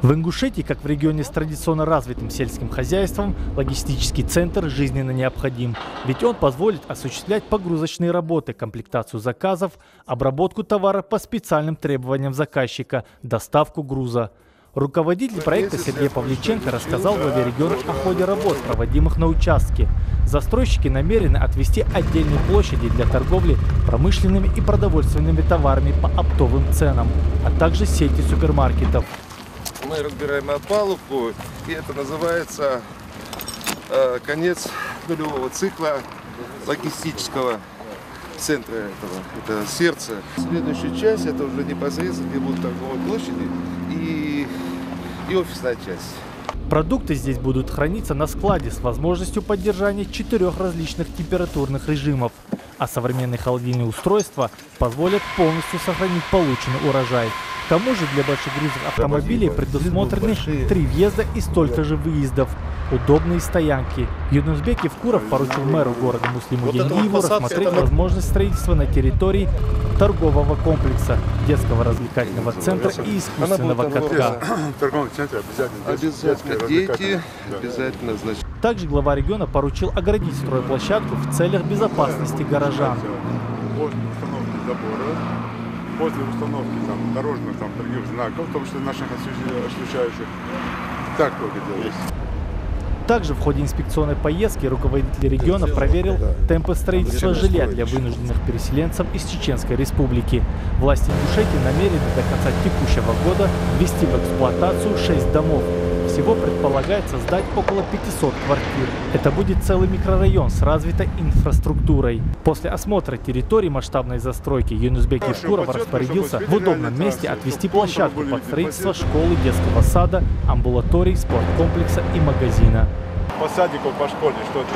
В Ингушетии, как в регионе с традиционно развитым сельским хозяйством, логистический центр жизненно необходим. Ведь он позволит осуществлять погрузочные работы, комплектацию заказов, обработку товара по специальным требованиям заказчика, доставку груза. Руководитель проекта Сергей Павличенко рассказал главе региона о ходе работ, проводимых на участке. Застройщики намерены отвести отдельные площади для торговли промышленными и продовольственными товарами по оптовым ценам, а также сети супермаркетов. Мы разбираем опалубку, и это называется конец нулевого цикла логистического центра этого. Это сердце. Следующая часть, это уже непосредственно, где будут торговые площади и офисная часть. Продукты здесь будут храниться на складе с возможностью поддержания 4 различных температурных режимов, а современные холодильные устройства позволят полностью сохранить полученный урожай. К тому же для большегрузных автомобилей предусмотрены 3 въезда и столько же выездов. Удобные стоянки. Юнусбек Евкуров поручил мэру города Муслиму Янгиеву рассмотреть возможность строительства на территории торгового комплекса, детского развлекательного центра и искусственного катка. В торговом центре обязательно дети, обязательно, значит. Также глава региона поручил оградить стройплощадку в целях безопасности горожан. После установки дорожных других знаков, в том числе наших освещающих, так только делается. Также в ходе инспекционной поездки руководитель региона проверил темпы строительства жилья для вынужденных переселенцев из Чеченской Республики. Власти Ингушетии намерены до конца текущего года ввести в эксплуатацию 6 домов. Всего предполагается сдать около 500 квартир. Это будет целый микрорайон с развитой инфраструктурой. После осмотра территории масштабной застройки Юнусбек Евкуров распорядился в удобном месте отвести площадку под строительство школы, детского сада, амбулаторий, спорткомплекса и магазина. По садику, по школе, что это?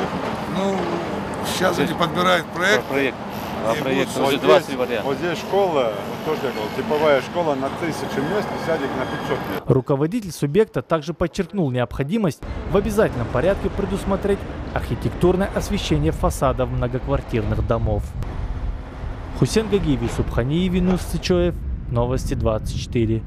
Ну, сейчас они подбирают проект. Проект уже 20 вариантов. Вот здесь школа, тоже типовая школа на 1000 мест и садик на 500 мест. Руководитель субъекта также подчеркнул необходимость в обязательном порядке предусмотреть архитектурное освещение фасадов многоквартирных домов. Хусен Гагиев, Юсуп Ханиев, Юнус Сычоев, Новости 24.